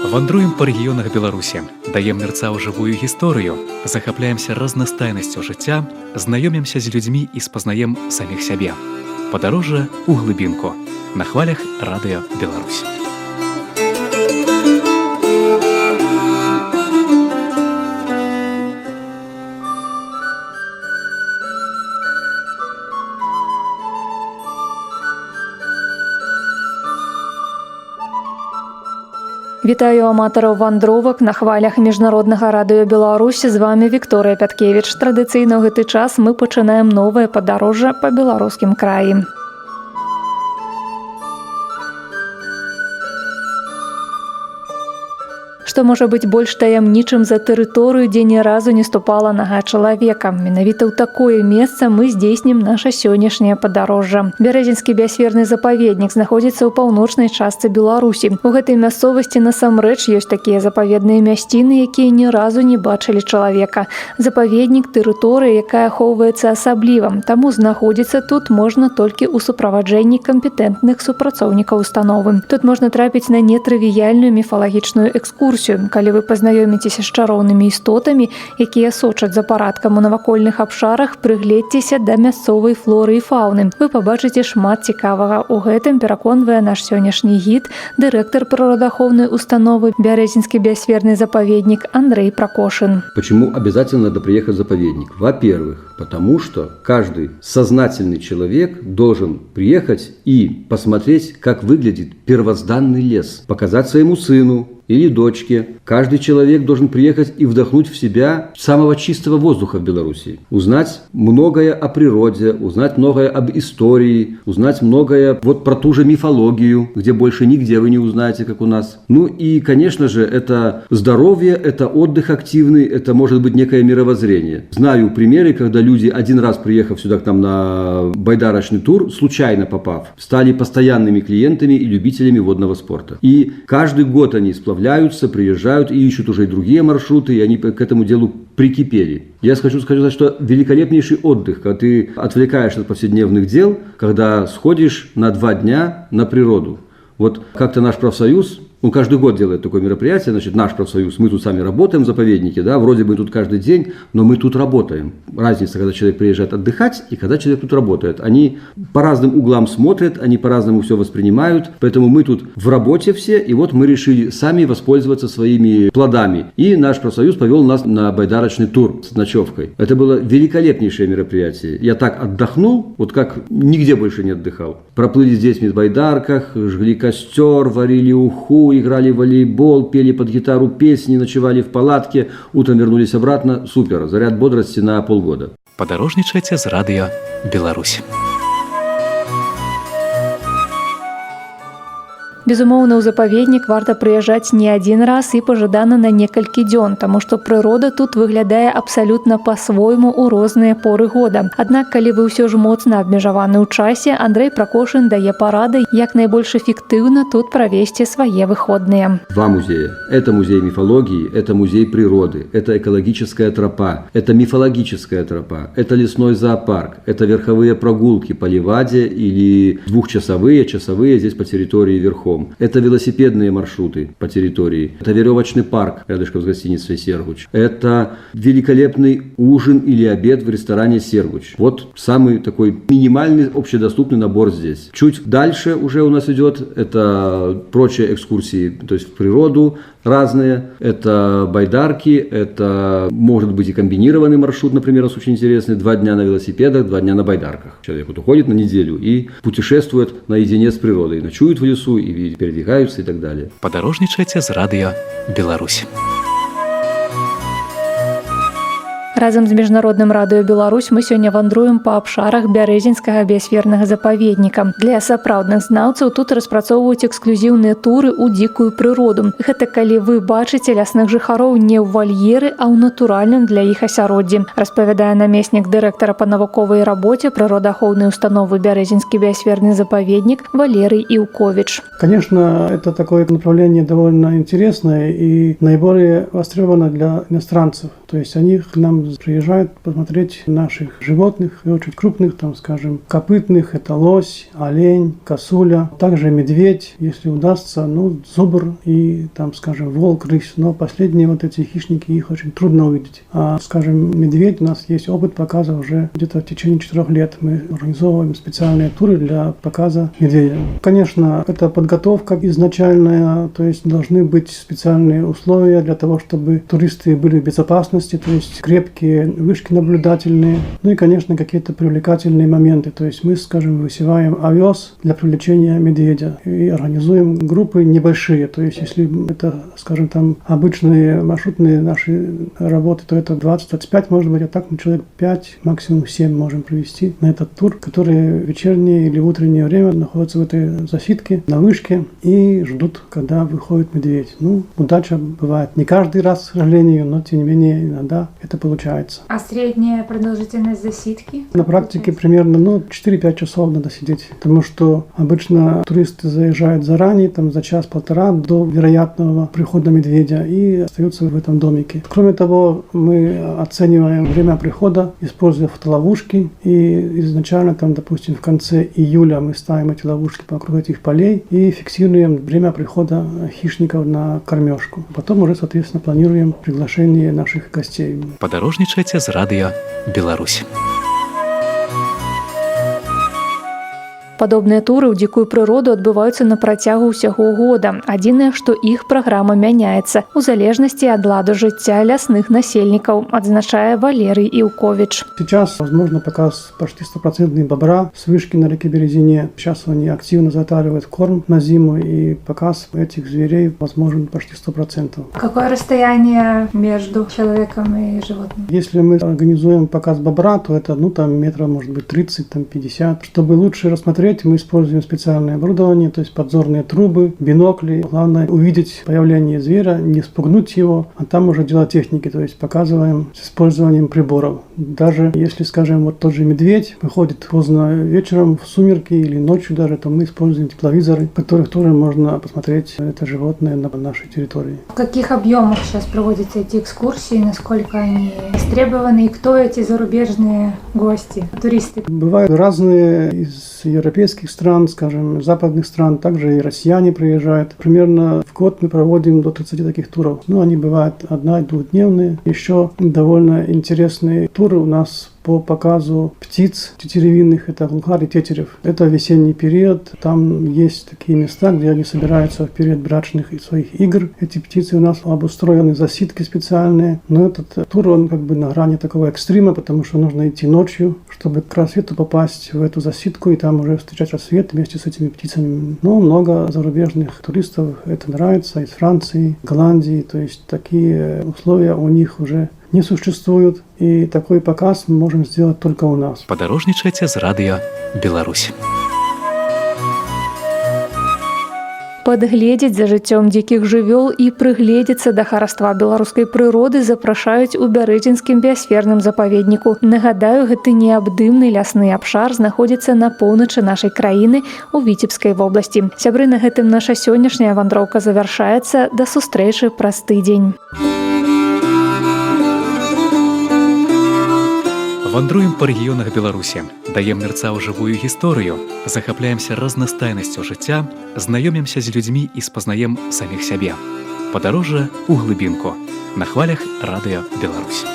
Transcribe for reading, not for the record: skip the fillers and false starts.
Вандруем па рэгіёнах Беларусі, даем мерцаў жывую гісторыю, захапляемся разнастайнасцю жыцця, знаёмімся з людзьмі і спазнаем саміх сябе. Падарожжа ў глыбінку. На хвалях Радыё Беларусь. Вітаю аматараў вандровак на хвалях міжнароднага радыё Беларусь. З вами Вікторыя Пяткевіч. Традыцыйна ў гэты час мы пачынаем новае падарожжа па беларускім краі. Што можа быць больш таямнічым за тэрыторыю, дзе ні разу не ступала нага чалавека. Менавіта ў такое месца мы здзейснім наша сённяшняе падарожжа. Бярэзінскі біасферны запаведнік знаходзіцца ў паўночнай частцы Беларусі. У гэтай мясцовасці насамрэч ёсць такія запаведныя мясціны, якія ні разу не бачылі чалавека. Запаведнік — тэрыторыя, якая ахоўваецца асабліва, таму знаходзіцца тут можна толькі ў суправаджэнні кампетэнтных супрацоўнікаў установы. Тут можна трапіць на нетрывіяльную міфалагічную экскурсію. Калі вы пазнаёміцеся з чароўнымі істотамі, якія сочаць за парадкам у навакольных абшарах, прыгледзьцеся да мясцовай флоры і фауны. Вы пабачыце шмат цікавага. У гэтым пераконвае наш сённяшні гід, дырэктар прыродаахоўнай установы Бярэзінскі біасферны запаведнік Андрей Прокошин. Почему обязательно надо приехать в заповедник? Во-первых, потому что каждый сознательный человек должен приехать и посмотреть, как выглядит первозданный лес, показать своему сыну или дочке. Каждый человек должен приехать и вдохнуть в себя самого чистого воздуха в Беларуси. Узнать многое о природе, узнать многое об истории, узнать многое вот про ту же мифологию, где больше нигде вы не узнаете, как у нас. Ну и, конечно же, это здоровье, это отдых активный, это может быть некое мировоззрение. Знаю примеры, когда люди, один раз приехав сюда к нам на байдарочный тур, случайно попав, стали постоянными клиентами и любителями водного спорта. И каждый год они сплавляются, приезжают и ищут уже и другие маршруты, и они к этому делу прикипели. Я хочу сказать, что великолепнейший отдых, когда ты отвлекаешься от повседневных дел, когда сходишь на 2 дня на природу. Вот как-то наш профсоюз, он каждый год делает такое мероприятие, значит, наш профсоюз, мы тут сами работаем в заповеднике, да, вроде бы тут каждый день, но мы тут работаем. Разница, когда человек приезжает отдыхать и когда человек тут работает. Они по разным углам смотрят, они по-разному все воспринимают, поэтому мы тут в работе все, и вот мы решили сами воспользоваться своими плодами. И наш профсоюз повел нас на байдарочный тур с ночевкой. Это было великолепнейшее мероприятие. Я так отдохнул, вот как нигде больше не отдыхал. Проплыли здесь в байдарках, жгли костер, варили уху, играли в волейбол, пели под гитару песни, ночевали в палатке, утром вернулись обратно. Супер, заряд бодрости на полгода. Падарожнічайце з Радыё Беларусь. Безумоўна, у запаведнік варта прыязджаць не адзін раз і пажадана на некалькі дзён, таму што прырода тут выглядае абсалютна па-свойму ў розныя поры года. Аднак, калі вы ўсё ж моцна абмежаваны ў часе, Андрей Прокошин дае парады, як найбольш эфектыўна тут правесці свае выходныя. 2 музея. Это музей мифологии, это музей природы, это экологическая тропа, это мифологическая тропа, это лесной зоопарк, это верховые прогулки по Ливаде или 2-часовые, часовые здесь по территории верхом. Это велосипедные маршруты по территории. Это веревочный парк рядышком с гостиницей «Сергуч». Это великолепный ужин или обед в ресторане «Сергуч». Вот самый такой минимальный общедоступный набор здесь. Чуть дальше уже у нас идет это прочие экскурсии, то есть в природу разные. Это байдарки, это может быть и комбинированный маршрут, например, очень интересный. 2 дня на велосипедах, 2 дня на байдарках. Человек вот уходит на неделю и путешествует наедине с природой. Ночует в лесу и передвигаются и так далее. Падарожнічайце з Радыё Беларусь. Разам з міжнародным радыё Беларусь мы сёння вандруем па абшарах Бярэзінскага біасфернага запаведніка. Для сапраўдных знаўцаў тут распрацоўваюць эксклюзіўныя туры ў дзікую прыроду. Гэта калі вы бачыце лясных жыхароў не ў вальеры, а ў натуральным для іх асяроддзі, распавядае намеснік дырэктара па навуковай рабоце прыродаахоўнай установы Бярэзінскі біасферны запаведнік Валерий Иукович. Конечно, это такое направление довольно интересное и наиболее востребовано для иностранцев. То есть они к нам приезжают посмотреть наших животных, и очень крупных, там, скажем, копытных, это лось, олень, косуля, также медведь, если удастся, зубр и, там, скажем, волк, рысь. Но последние вот эти хищники, их очень трудно увидеть. А, скажем, медведь, у нас есть опыт показа уже где-то в течение 4 лет. Мы организовываем специальные туры для показа медведя. Конечно, это подготовка изначальная, то есть должны быть специальные условия для того, чтобы туристы были в безопасности, то есть крепкие вышки наблюдательные, и, конечно, какие-то привлекательные моменты. То есть мы, скажем, высеваем овес для привлечения медведя и организуем группы небольшие. То есть если это, скажем, там обычные маршрутные наши работы, то это 20-25, может быть, а так мы человек 5, максимум 7 можем привести на этот тур, которые в вечернее или утреннее время находятся в этой засидке на вышке и ждут, когда выходит медведь. Удача бывает не каждый раз, к сожалению, но тем не менее иногда это получается. А средняя продолжительность засидки? На практике примерно 4-5 часов надо сидеть, потому что обычно туристы заезжают заранее, там за час-полтора до вероятного прихода медведя и остаются в этом домике. Кроме того, мы оцениваем время прихода, используя фотоловушки, и изначально там, допустим, в конце июля мы ставим эти ловушки вокруг этих полей и фиксируем время прихода хищников на кормежку. Потом уже, соответственно, планируем приглашение наших гостей. Падарожнічайце з радыё Беларусь. Падобныя туры ў дзікую прыроду адбываюцца на працягу ўсяго года. Адзінае, што іх праграма мяняецца у залежнасці ад ладу жыцця лясных насельнікаў, адзначае Валерый Ілковіч. Сейчас возможно показ почти 100% бобра с вышки на реке Березине. Сейчас они активно затаривают корм на зиму, и показ этих зверей возможен почти 100%. Какое расстояние между человеком и животным? Если мы организуем показ бобра, то это метров, может быть, 30-50. Чтобы лучше рассмотреть, мы используем специальное оборудование, то есть подзорные трубы, бинокли. Главное увидеть появление зверя, не спугнуть его, а там уже дело техники, то есть показываем с использованием приборов. Даже если, скажем, вот тот же медведь выходит поздно вечером, в сумерки или ночью даже, то мы используем тепловизоры, в которых тоже можно посмотреть это животное на нашей территории. В каких объемах сейчас проводятся эти экскурсии, насколько они востребованы, и кто эти зарубежные гости, туристы? Бывают разные из европейских стран, скажем, западных стран, также и россияне приезжают. Примерно в год мы проводим до 30 таких туров. Они бывают 1-2-дневные. Еще довольно интересные туры у нас по показу птиц тетеревинных, это глухарь и тетерев. Это весенний период, там есть такие места, где они собираются в период брачных и своих игр. Эти птицы у нас обустроены засидки специальные, но этот тур, он как бы на грани такого экстрима, потому что нужно идти ночью, чтобы к рассвету попасть в эту засидку и там уже встречать рассвет вместе с этими птицами. Но много зарубежных туристов это нравится, из Франции, Голландии, то есть такие условия у них уже не существует, и такой показ мы можем сделать только у нас. Падарожнічайце з радыё Беларусь. Падгледзець за жыццём дзікіх жывёл і прыгледзецца да хараства беларускай прыроды запрашаюць у Бярэзінскім біасферным запаведніку. Нагадаю, гэты неабдымны лясны абшар знаходзіцца на поўначы нашай краіны у Віцебскай вобласці. Сябры, на гэтым наша сённяшняя вандроўка завяршаецца. Да сустрэчы праз тыдзень. Вандруем па рэгіёнах Беларусі, даем мерцаў жывую гісторыю, захапляемся разнастайнасцю жыцця, знаёмімся з людзьмі і спазнаем саміх сябе. Падарожжа ў глыбінку. На хвалях радыё Беларусь.